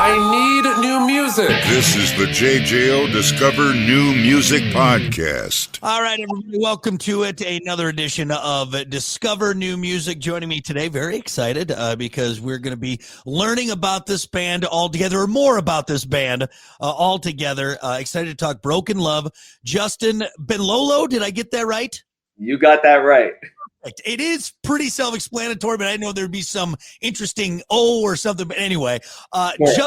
I need new music. This is the JJO Discover New Music Podcast. All right, everybody, welcome to it. Another edition of Discover New Music. Joining me today, very excited because we're going to be learning about this band all together, or more about this band all together. Excited to talk Brkn Love. Justin Benlolo, did I get that right? You got that right. It is pretty self-explanatory, but I know there'd be some interesting or something. But anyway, Justin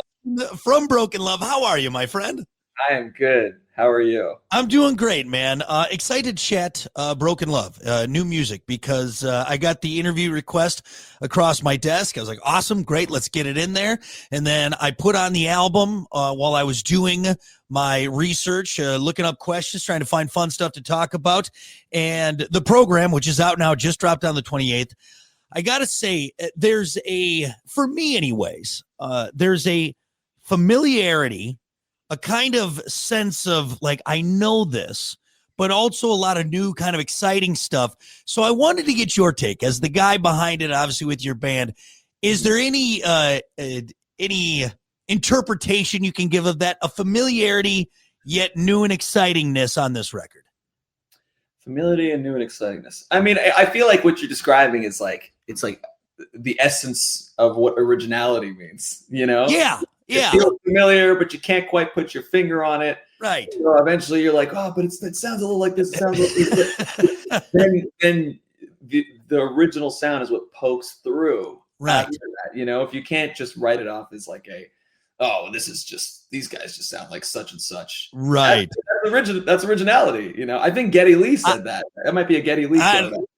from Brkn Love, how are you, my friend? I am good. How are you? I'm doing great, man. Excited to chat Brkn Love, new music, because I got the interview request across my desk. I was like, awesome, great, let's get it in there. And then I put on the album while I was doing my research, looking up questions, trying to find fun stuff to talk about. And the program, which is out now, just dropped on the 28th. I got to say, there's for me anyways, there's a familiarity, a kind of sense of like, I know this, but also a lot of new kind of exciting stuff. So I wanted to get your take as the guy behind it, obviously with your band. Is there any interpretation you can give of that, a familiarity yet new and excitingness on this record? Familiarity and new and excitingness. I mean, I feel like what you're describing is like, it's like the essence of what originality means, you know? Yeah. It feels familiar, but you can't quite put your finger on it. Right. So eventually you're like, oh, but it sounds a little like this. It sounds like this. then the original sound is what pokes through. Right. That, you know, if you can't just write it off as like this is just, these guys just sound like such and such. Right. That's originality. You know, I think Geddy Lee said that. That might be a Geddy Lee quote.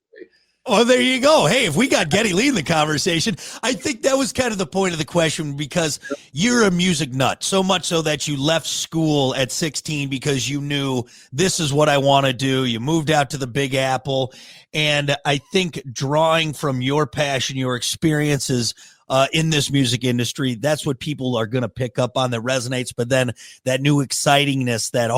Oh, there you go. Hey, if we got Geddy Lee in the conversation, I think that was kind of the point of the question, because you're a music nut, so much so that you left school at 16 because you knew this is what I want to do. You moved out to the Big Apple. And I think drawing from your passion, your experiences in this music industry, that's what people are going to pick up on, that resonates. But then that new excitingness, that,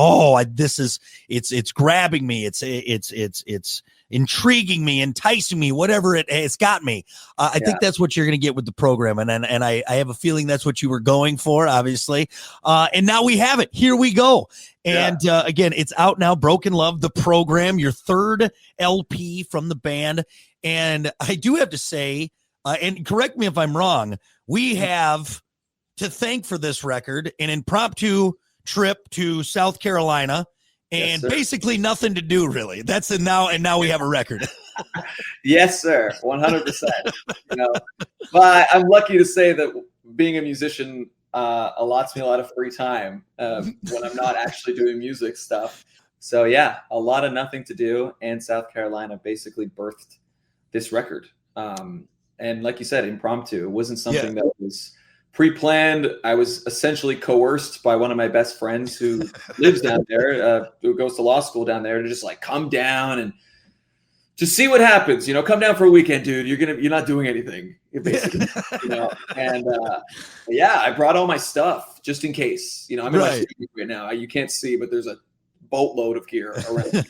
it's grabbing me. It's intriguing me, enticing me, whatever it's got me. I think that's what you're going to get with the program. And I have a feeling that's what you were going for, obviously. And now we have it. Here we go. And again, it's out now, Brkn Love, the program, your third LP from the band. And I do have to say, and correct me if I'm wrong, we have to thank for this record an impromptu trip to South Carolina. And basically nothing to do, really. Now we have a record. Yes, sir. 100%. You know, but I'm lucky to say that being a musician allots me a lot of free time when I'm not actually doing music stuff. So yeah, a lot of nothing to do, and South Carolina basically birthed this record. And like you said, impromptu. It wasn't something that was pre-planned. I was essentially coerced by one of my best friends who lives down there, who goes to law school down there, to just like come down and just see what happens. You know, come down for a weekend, dude. You're not doing anything, basically. You know, and I brought all my stuff just in case. You know, I'm in my studio right now. You can't see, but there's a boatload of gear around.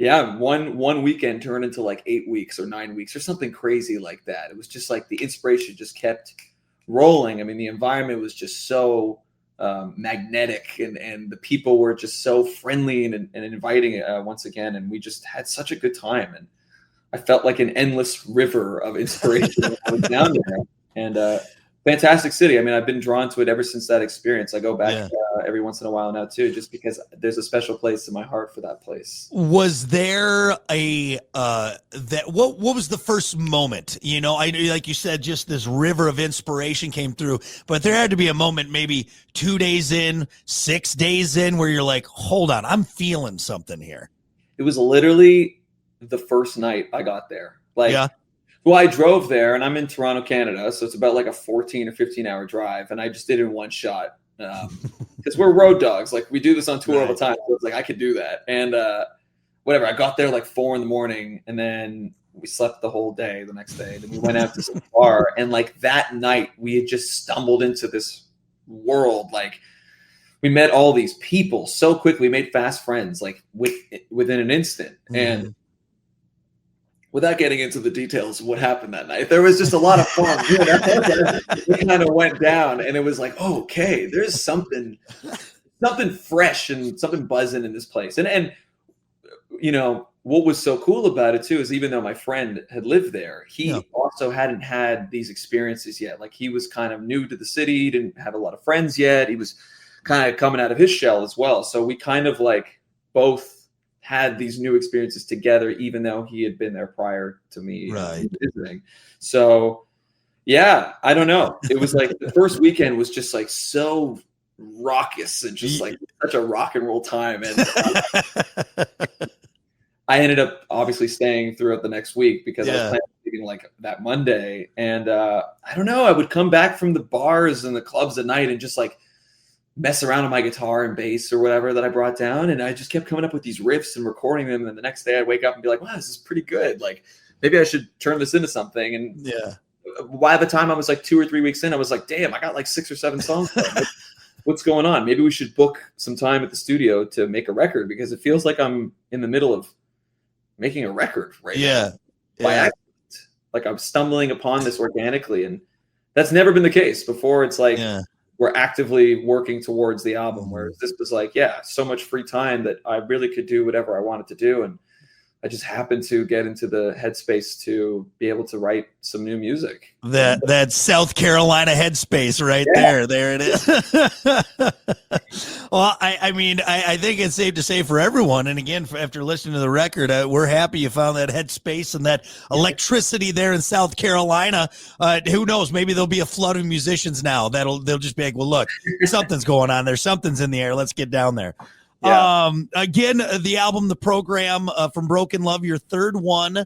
And one weekend turned into like 8 weeks or 9 weeks or something crazy like that. It was just like the inspiration just kept rolling. I mean, the environment was just so magnetic, and the people were just so friendly and inviting once again. And we just had such a good time. And I felt like an endless river of inspiration when I was down there. And fantastic city. I mean, I've been drawn to it ever since that experience. I go back every once in a while now too, just because there's a special place in my heart for that place. Was there what was the first moment? You know, I like you said, just this river of inspiration came through, but there had to be a moment, maybe 2 days in, 6 days in, where you're like, hold on, I'm feeling something here. It was literally the first night I got there. Well, I drove there, and I'm in Toronto, Canada, so it's about like a 14 or 15-hour drive, and I just did it in one shot because we're road dogs. Like, we do this on tour all the time, so it's like I could do that. And whatever, I got there like 4 a.m, and then we slept the whole day the next day. Then we went out to some bar, and like that night, we had just stumbled into this world. Like, we met all these people so quickly, we made fast friends, like within an instant, and without getting into the details of what happened that night, there was just a lot of fun. It kind of went down, and it was like, oh, okay, there's something fresh and something buzzing in this place. And what was so cool about it too is even though my friend had lived there, he also hadn't had these experiences yet. Like he was kind of new to the city, didn't have a lot of friends yet. He was kind of coming out of his shell as well. So we kind of like both had these new experiences together, even though he had been there prior to me visiting. So yeah, I don't know. It was like the first weekend was just like so raucous and just like such a rock and roll time. And I ended up obviously staying throughout the next week because I was planning on leaving like that Monday. And I don't know, I would come back from the bars and the clubs at night and just like mess around on my guitar and bass or whatever that I brought down. And I just kept coming up with these riffs and recording them. And the next day I'd wake up and be like, wow, this is pretty good. Like maybe I should turn this into something. And by the time I was like 2 or 3 weeks in, I was like, damn, I got like 6 or 7 songs. What's going on? Maybe we should book some time at the studio to make a record, because it feels like I'm in the middle of making a record right now. By accident. Like I'm stumbling upon this organically, and that's never been the case before. It's like we're actively working towards the album, whereas this was like, so much free time that I really could do whatever I wanted to do. And I just happened to get into the headspace to be able to write some new music. That South Carolina headspace right there. There it is. Well, I mean, I think it's safe to say for everyone, and again, after listening to the record, we're happy you found that headspace and that electricity there in South Carolina. Who knows? Maybe there'll be a flood of musicians now they'll just be like, well, look, something's going on there. Something's in the air. Let's get down there. Again, the album, the program from Brkn Love, your third one.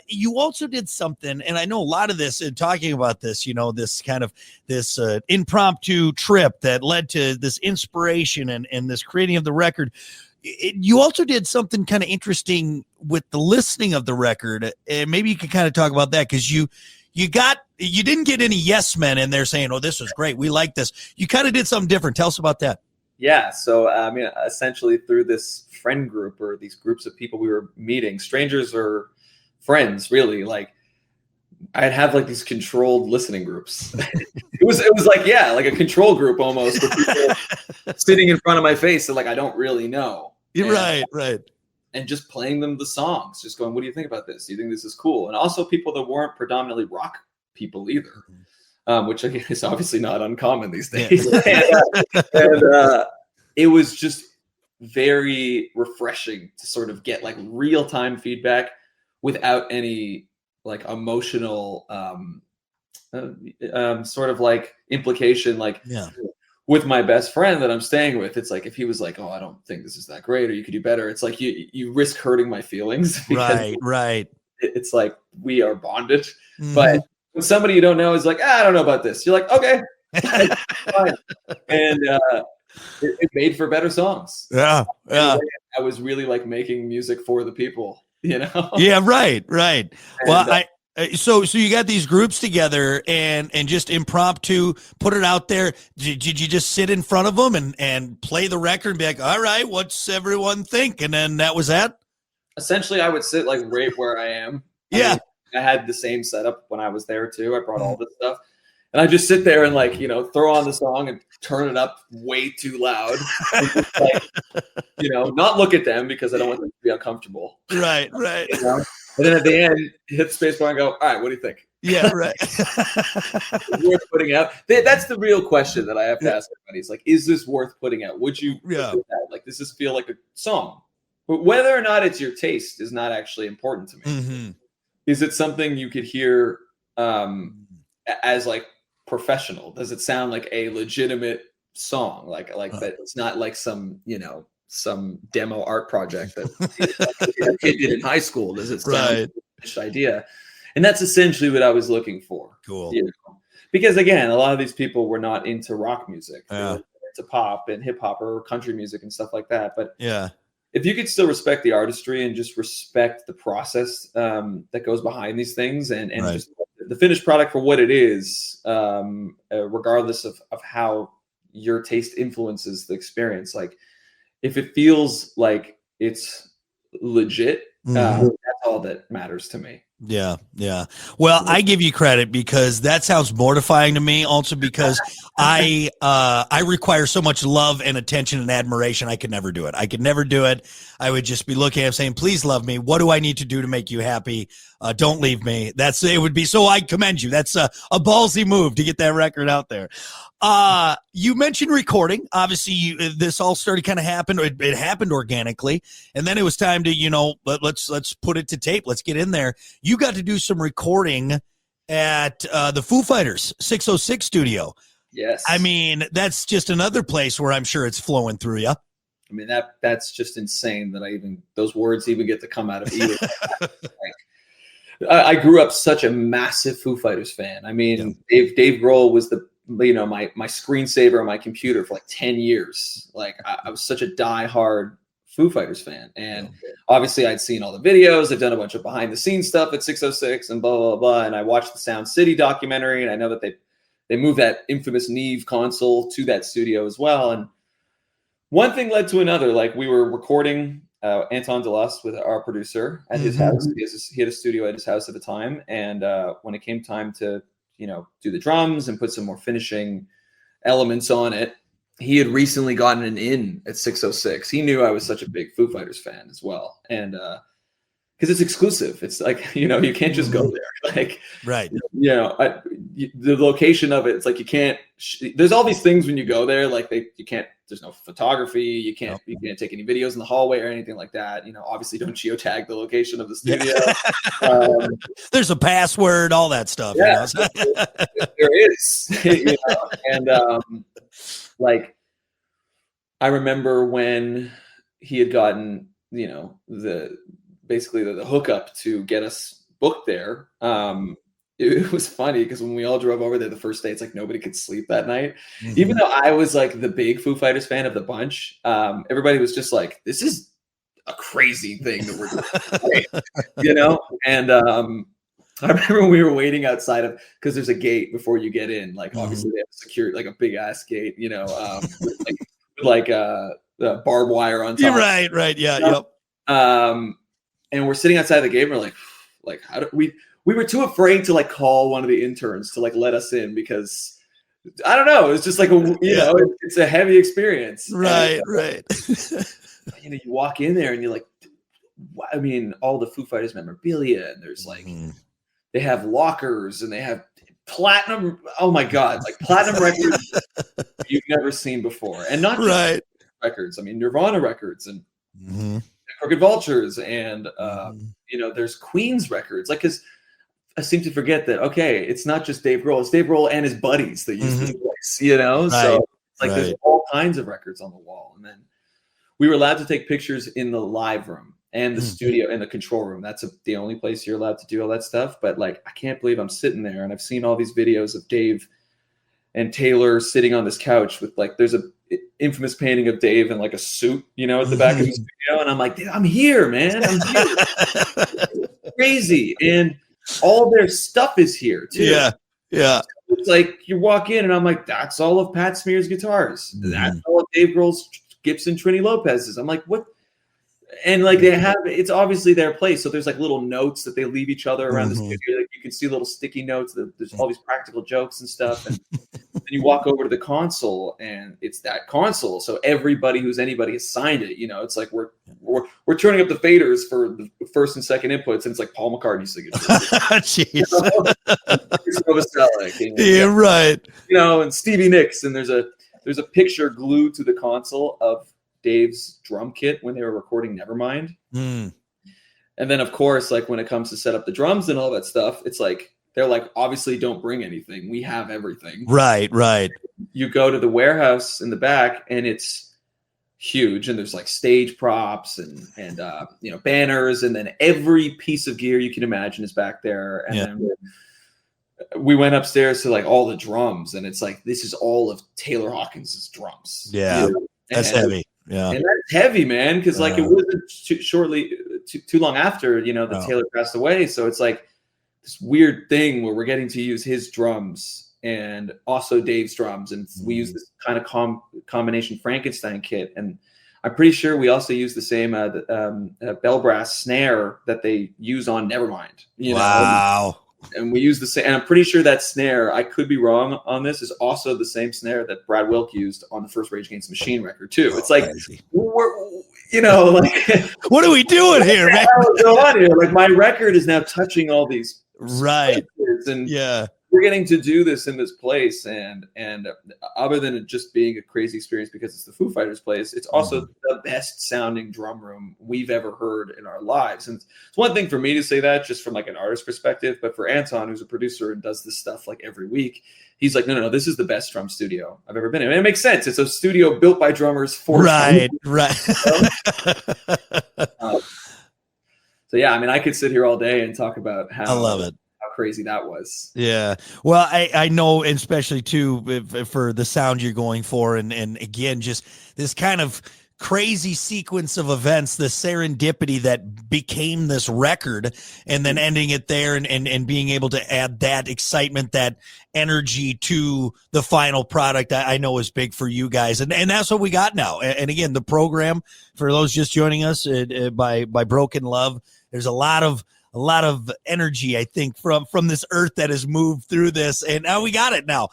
You also did something, and I know a lot of this, talking about this, this kind of this impromptu trip that led to this inspiration and this creating of the record. You also did something kind of interesting with the listening of the record, and maybe you could kind of talk about that, because you didn't get any yes men in there saying, oh, this was great, we like this. You kind of did something different. Tell us about that. Yeah. So, I mean, essentially through this friend group or these groups of people we were meeting, strangers or friends, really, like I'd have like these controlled listening groups. it was like, like a control group almost, with people sitting in front of my face and like, I don't really know. Right. And just playing them the songs, just going, what do you think about this? Do you think this is cool? And also people that weren't predominantly rock people either. Which again is obviously not uncommon these days. and it was just very refreshing to sort of get like real-time feedback without any like emotional sort of like implication. Like with my best friend that I'm staying with, it's like if he was like, oh, I don't think this is that great, or you could do better, it's like you risk hurting my feelings. Right. It's like we are bonded. But when somebody you don't know is like, I don't know about this, you're like, okay, fine. And it made for better songs. I was really like making music for the people, right. And, well, so you got these groups together and just impromptu put it out there. Did you just sit in front of them and play the record and be like, all right, what's everyone think? And then that was that? Essentially, I would sit like right where I am. I had the same setup when I was there too. I brought all this stuff, and I just sit there and like, throw on the song and turn it up way too loud. And just, like, not look at them because I don't want them to be uncomfortable. Right. And then at the end, hit the space bar and go, all right, what do you think? Yeah, right. Worth putting out? That's the real question that I have to ask everybody. It's like, is this worth putting out? Would you put that? Like, does this feel like a song? But whether or not it's your taste is not actually important to me. Mm-hmm. Is it something you could hear as like professional? Does it sound like a legitimate song? Like that it's not like some demo art project that a kid did in high school. Does it sound like a finished idea? And that's essentially what I was looking for. Cool. Because again, a lot of these people were not into rock music. They were into pop and hip hop or country music and stuff like that. But if you could still respect the artistry and just respect the process that goes behind these things and just the finished product for what it is, regardless of how your taste influences the experience. Like if it feels like it's legit That's all that matters to me. Yeah. Well, I give you credit because that sounds mortifying to me. Also, because I require so much love and attention and admiration. I could never do it. I would just be looking at him saying, "Please love me. What do I need to do to make you happy? Don't leave me." It would be so. I commend you. That's a ballsy move to get that record out there. You mentioned recording. Obviously, this all started kind of happened. It happened organically, and then it was time to let's put it to tape. Let's get in there. You got to do some recording at the Foo Fighters 606 studio. Yes. I mean, that's just another place where I'm sure it's flowing through you. I mean, that's just insane that those words even get to come out of either. I grew up such a massive Foo Fighters fan. I mean, Dave Grohl was my screensaver on my computer for like 10 years. Like I was such a diehard Foo Fighters fan. And obviously I'd seen all the videos. I've done a bunch of behind the scenes stuff at 606 and blah, blah, blah. And I watched the Sound City documentary, and I know that they moved that infamous Neve console to that studio as well. And one thing led to another. Like we were recording Anton DeLust with our producer at his house. He had a studio at his house at the time. And when it came time to, do the drums and put some more finishing elements on it, he had recently gotten an in at 606. He knew I was such a big Foo Fighters fan as well. And because it's exclusive. It's like, you can't just go there. Like, right. The location of it, it's like you can't, there's all these things when you go there, like you can't, there's no photography. You can't take any videos in the hallway or anything like that. Obviously don't geotag the location of the studio. There's a password, all that stuff. Yeah, there is. And like, I remember when he had gotten, the hookup to get us booked there. It was funny because when we all drove over there the first day, it's like nobody could sleep that night. Even though I was like the big Foo Fighters fan of the bunch, everybody was just like, this is a crazy thing that we're doing, And I remember when we were waiting outside because there's a gate before you get in. Like obviously they have security, like a big ass gate, with the barbed wire on top. Right. Yeah. And we're sitting outside the gate. And we're like, how do we were too afraid to like call one of the interns to like let us in because I don't know. It's just like it's a heavy experience. Right. You walk in there and you're like, I mean, all the Foo Fighters memorabilia, and there's like they have lockers and they have platinum. Oh my God, like platinum records you've never seen before, and not just records. I mean, Nirvana records and Crooked Vultures, and there's Queen's records. Like, because I seem to forget that. Okay, it's not just Dave Grohl; it's Dave Grohl and his buddies that use this place. So it's like there's all kinds of records on the wall, and then we were allowed to take pictures in the live room and the studio and the control room. That's the only place you're allowed to do all that stuff. But like, I can't believe I'm sitting there and I've seen all these videos of Dave and Taylor sitting on this couch with like, there's a infamous painting of Dave in like a suit, at the back of the studio. And I'm like, I'm here, man. I'm here. It's crazy. And all their stuff is here too. Yeah. It's like you walk in and I'm like, that's all of Pat Smear's guitars. That's all of Dave Grohl's Gibson Trini Lopez's. I'm like, what? And like it's obviously their place. So there's like little notes that they leave each other around the studio. Like you can see little sticky notes. There's all these practical jokes and stuff. And then you walk over to the console and it's that console. So everybody who's anybody has signed it. It's like we're turning up the faders for the first and second inputs, and it's like Paul McCartney's signature. Jeez. Right. And Stevie Nicks, and there's a picture glued to the console of Dave's drum kit when they were recording Nevermind. And then of course, like when it comes to set up the drums and all that stuff, it's like they're like, obviously don't bring anything. We have everything. Right. You go to the warehouse in the back and it's huge, and there's like stage props and banners, and then every piece of gear you can imagine is back there. And then we went upstairs to like all the drums, and it's like, this is all of Taylor Hawkins's drums. Yeah. That's heavy. Yeah. And that's heavy, man. Because like it wasn't too long after, that Taylor passed away. So it's like this weird thing where we're getting to use his drums and also Dave's drums. And we use this kind of combination Frankenstein kit. And I I'm pretty sure we also use the same bell brass snare that they use on Nevermind. Wow. And we use the same. And I'm pretty sure that snare, I could be wrong on this, is also the same snare that Brad Wilk used on the first Rage Against the Machine record too. It's like, what are we doing here, man? What's going on here? Like, my record is now touching all these right, and yeah. We're getting to do this in this place, and other than it just being a crazy experience because it's the Foo Fighters place, it's also the best sounding drum room we've ever heard in our lives. And it's one thing for me to say that just from like an artist perspective, but for Anton, who's a producer and does this stuff like every week, he's like, no, this is the best drum studio I've ever been in. And it makes sense. It's a studio built by drummers for right. So yeah, I mean, I could sit here all day and talk about how I love it. How crazy that was. Yeah. Well, I know, especially too, for the sound you're going for. And again, just this kind of crazy sequence of events, the serendipity that became this record, and then ending it there and being able to add that excitement, that energy to the final product, I know is big for you guys. And that's what we got now. And again, the program, for those just joining us by Brkn Love, there's a lot of energy, I think, from this earth that has moved through this, and now we got it now.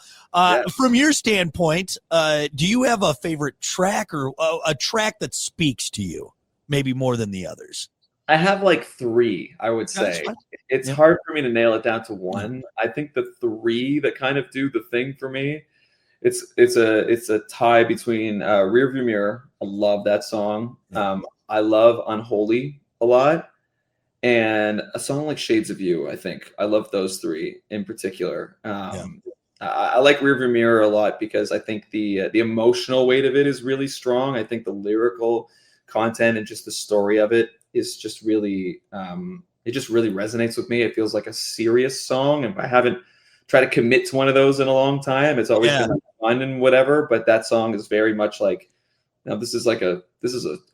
From your standpoint, do you have a favorite track or a track that speaks to you, maybe more than the others? I have like 3, I would say. It's hard for me to nail it down to one. I think the 3 that kind of do the thing for me, it's a tie between Rearview Mirror. I love that song. I love Unholy a lot. And a song like Shades of You, I think. I love those 3 in particular. I like Rearview Mirror a lot because I think the emotional weight of it is really strong. I think the lyrical content and just the story of it is just really, it just really resonates with me. It feels like a serious song. And I haven't tried to commit to one of those in a long time. It's always been like fun and whatever, but that song is very much like, this is a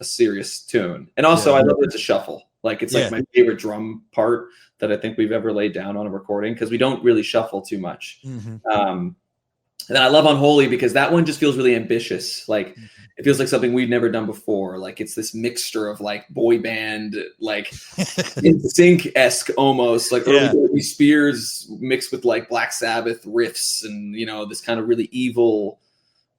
serious tune. And also I love it to shuffle. Like, it's like my favorite drum part that I think we've ever laid down on a recording, because we don't really shuffle too much. And then I love Unholy because that one just feels really ambitious. Like, it feels like something we've never done before. Like, it's this mixture of like boy band, like NSYNC-esque almost, like early Britney Spears mixed with like Black Sabbath riffs and, this kind of really evil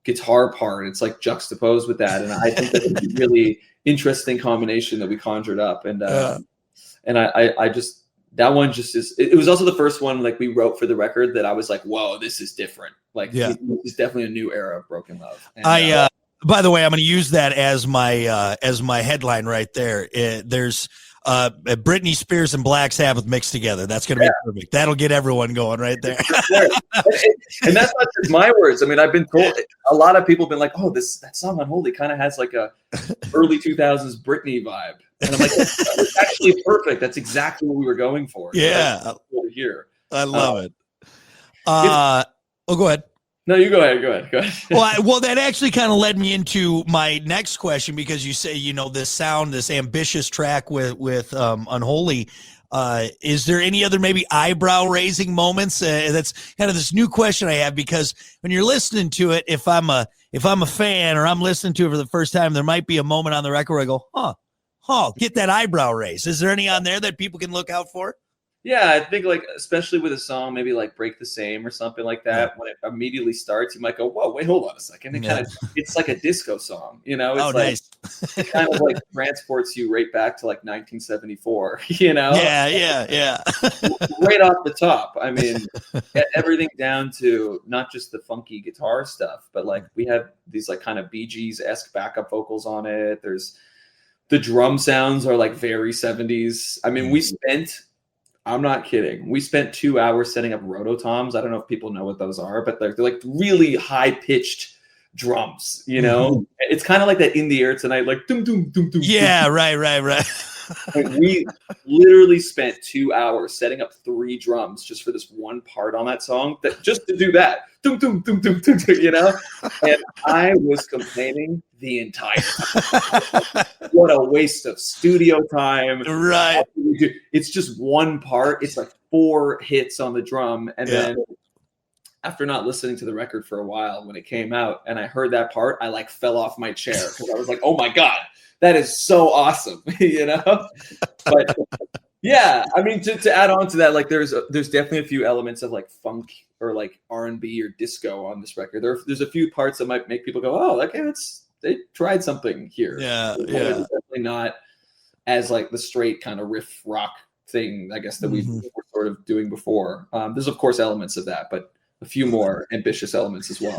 guitar part. It's like juxtaposed with that. And I think that's a really interesting combination that we conjured up. And I just, that one just is, it was also the first one like we wrote for the record that I was like, whoa, this is different. Like, this is definitely a new era of Brkn Love. And, by the way, I'm going to use that as my headline right there. There's Britney Spears and Black Sabbath mixed together. That's going to be perfect. That'll get everyone going right there. And that's not just my words. I mean, I've been told, a lot of people have been like, oh, that song Unholy kind of has like a early 2000s Britney vibe. And I'm like, that's actually perfect. That's exactly what we were going for. Yeah. Over here. I love it. Go ahead. No, you go ahead. Well, that actually kind of led me into my next question, because you say, this sound, this ambitious track with Unholy. Is there any other maybe eyebrow raising moments? That's kind of this new question I have, because when you're listening to it, if I'm a fan or I'm listening to it for the first time, there might be a moment on the record where I go, get that eyebrow raise. Is there any on there that people can look out for? Yeah, I think like, especially with a song, maybe like Break the Same or something like that, when it immediately starts, you might go, whoa, wait, hold on a second. It's like a disco song, It's nice. It kind of like transports you right back to like 1974, Yeah. Right off the top. I mean, everything down to not just the funky guitar stuff, but like we have these like kind of Bee Gees-esque backup vocals on it. There's the drum sounds are like very 70s. I mean, I'm not kidding. We spent 2 hours setting up rototoms. I don't know if people know what those are, but they're like really high pitched drums, It's kind of like that In the Air Tonight, like doom, doom, doom, doom. Yeah, doom. right. Like, we literally spent 2 hours setting up 3 drums just for this one part on that song, just to do that. Doom, doom, doom, doom, doom, And I was complaining the entire time. What a waste of studio time. Right. It's just one part. It's like 4 hits on the drum. And then after not listening to the record for a while when it came out, and I heard that part, I like fell off my chair because I was like, oh my God, that is so awesome, you know? But yeah, I mean, to add on to that, like there's definitely a few elements of like funk or like R&B or disco on this record. There's a few parts that might make people go, oh, okay, they tried something here. Yeah. It's definitely not as like the straight kind of riff rock thing, I guess, that we were sort of doing before. There's of course elements of that, but a few more ambitious elements as well.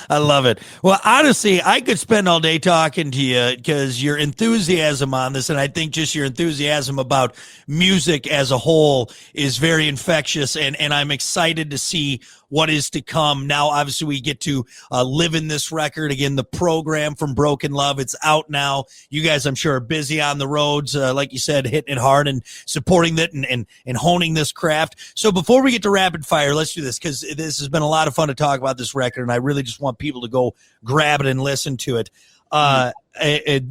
I love it. Well, honestly, I could spend all day talking to you because your enthusiasm on this, and I think just your enthusiasm about music as a whole is very infectious, and I'm excited to see what is to come. Now, obviously, we get to live in this record. Again, the program from Brkn Love, it's out now. You guys, I'm sure, are busy on the roads, like you said, hitting it hard and supporting it and honing this craft. So before we get to rapid fire, let's do this because this has been a lot of fun to talk about this record, and I really just want people to go grab it and listen to it.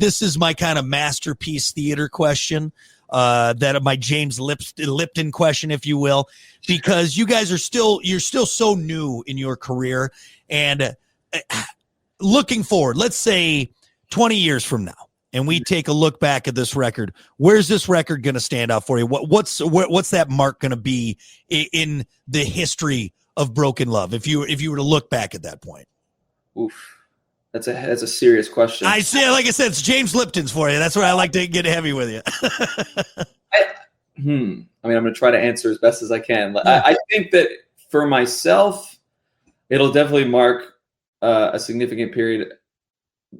This is my kind of masterpiece theater question. That my James Lipton question, if you will, because you guys you're still so new in your career, and looking forward, let's say 20 years from now, and we take a look back at this record, where's this record going to stand out for you? What's that mark going to be in the history of Brkn Love? If you were to look back at that point. Oof. That's a serious question. I say, like I said, it's James Lipton's for you. That's where I like to get heavy with you. I mean, I'm going to try to answer as best as I can. I think that for myself, it'll definitely mark a significant period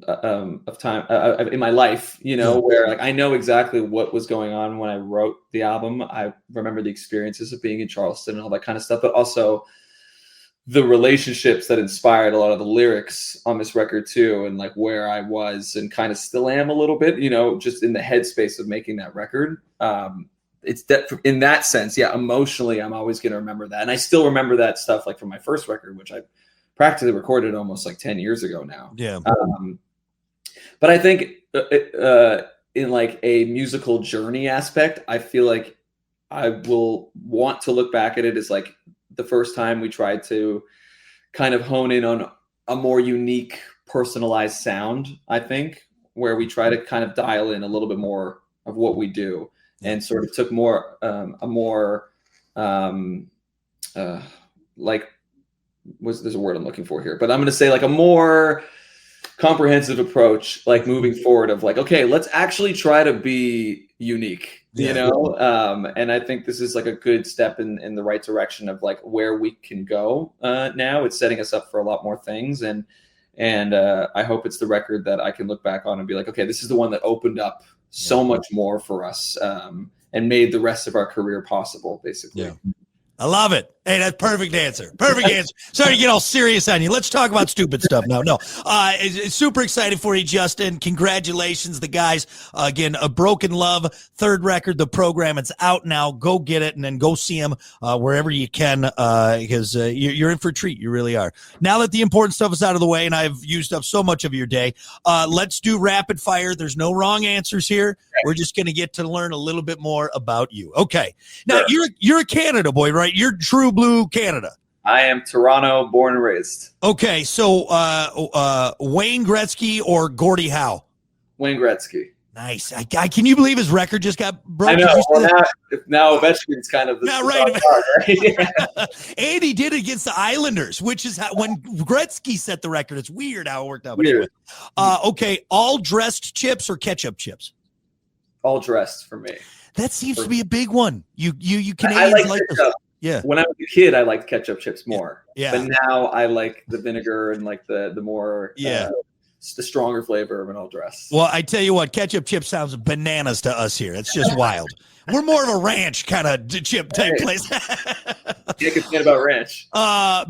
of time in my life, you know, where like I know exactly what was going on when I wrote the album. I remember the experiences of being in Charleston and all that kind of stuff, but also the relationships that inspired a lot of the lyrics on this record too, and like where I was and kind of still am a little bit, you know, just in the headspace of making that record. It's in that sense, yeah, emotionally, I'm always going to remember that. And I still remember that stuff like from my first record, which I practically recorded almost like 10 years ago now. Yeah. But I think in like a musical journey aspect, I feel like I will want to look back at it as like the first time we tried to kind of hone in on a more unique, personalized sound, I think, where we try to kind of dial in a little bit more of what we do and sort of took more, there's a word I'm looking for here, but I'm going to say like a more comprehensive approach, like moving forward of like, okay, let's actually try to be unique. You know, and I think this is like a good step in the right direction of like where we can go now. It's setting us up for a lot more things, and I hope it's the record that I can look back on and be like, okay, this is the one that opened up so much more for us and made the rest of our career possible, basically. Yeah. I love it. Hey, that's perfect answer. Perfect answer. Sorry to get all serious on you. Let's talk about stupid stuff now. No, it's super excited for you, Justin. Congratulations, the guys. Again, a Brkn Love, third record, the program. It's out now. Go get it and then go see them wherever you can because you're in for a treat. You really are. Now that the important stuff is out of the way and I've used up so much of your day, let's do rapid fire. There's no wrong answers here. We're just going to get to learn a little bit more about you. Okay. Now, you're a Canada boy, right? You're true blue Canada. I am Toronto, born and raised. Okay, so Wayne Gretzky or Gordie Howe? Wayne Gretzky. Nice. Can you believe his record just got broken? I know. Well, now Ovechkin's kind of the right. And he did it against the Islanders, which is when Gretzky set the record. It's weird how it worked out. But anyway. Okay, all dressed chips or ketchup chips? All dressed for me. That seems to be a big one. You Canadians like this. Yeah. When I was a kid, I liked ketchup chips more. Yeah. But now I like the vinegar and like the more the stronger flavor of an all dress. Well, I tell you what, ketchup chip sounds bananas to us here. It's just wild. We're more of a ranch kind of chip type place. Can't complain about ranch.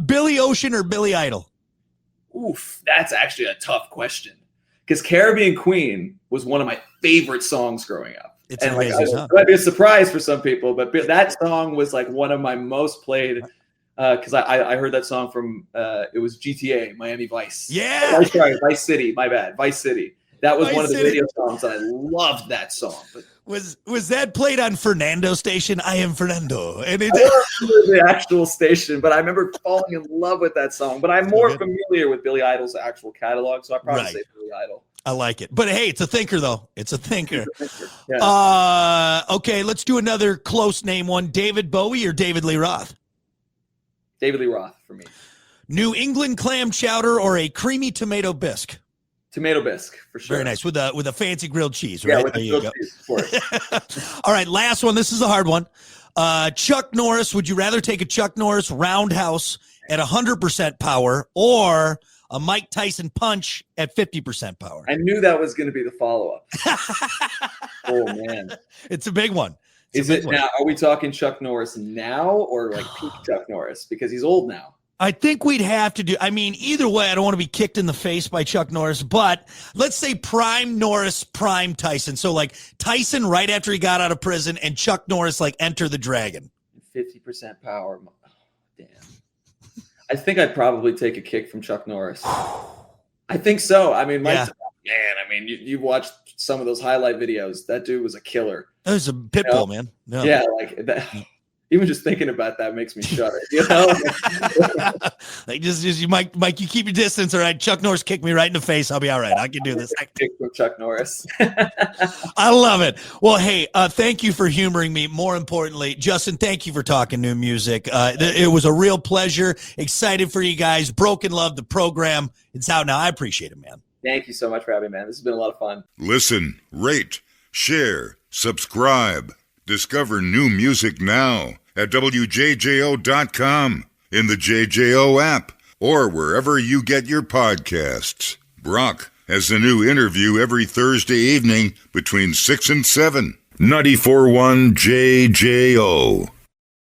Billy Ocean or Billy Idol? Oof, that's actually a tough question. Because Caribbean Queen was one of my favorite songs growing up. It's and amazing. It might be a surprise for some people, but that song was like one of my most played because I heard that song from it was GTA Miami Vice. Yeah, Sorry, Vice City. My bad, Vice City. that was My one of the City. video songs. I loved that song. But Was that played on Fernando Station? I am Fernando. And I don't remember the actual station, but I remember falling in love with that song. But I'm more familiar with Billy Idol's actual catalog, so I probably say Billy Idol. I like it. But hey, it's a thinker, though. It's a thinker. Yeah. Okay, let's do another close name one. David Bowie or David Lee Roth? David Lee Roth for me. New England clam chowder or a creamy tomato bisque? Tomato bisque, for sure. Very nice. With a fancy grilled cheese, right? Yeah, with the grilled cheese, of course. All right, last one. This is a hard one. Chuck Norris, would you rather take a Chuck Norris roundhouse at 100% power or a Mike Tyson punch at 50% power? I knew that was going to be the follow-up. Oh, man. It's a big one. Now, are we talking Chuck Norris now or like peak Chuck Norris? Because he's old now. I think we'd have to do, I mean, either way, I don't want to be kicked in the face by Chuck Norris, but let's say prime Norris, prime Tyson. So like Tyson right after he got out of prison and Chuck Norris like Enter the Dragon. 50% power. Oh, damn. I think I'd probably take a kick from Chuck Norris. I think so. I mean, man, I mean, you watched some of those highlight videos. That dude was a killer. That was a pit bull, man. Yeah, like that. Even just thinking about that makes me shudder. You know, like just you, Mike, you keep your distance. All right, Chuck Norris kicked me right in the face. I'll be all right. I can do this. Kick from Chuck Norris. I love it. Well, hey, thank you for humoring me. More importantly, Justin, thank you for talking new music. It was a real pleasure. Excited for you guys. Brkn Love, the program. It's out now. I appreciate it, man. Thank you so much for having me, man. This has been a lot of fun. Listen, rate, share, subscribe. Discover new music now at WJJO.com, in the JJO app, or wherever you get your podcasts. Brock has a new interview every Thursday evening between 6 and 7. 94.1 JJO.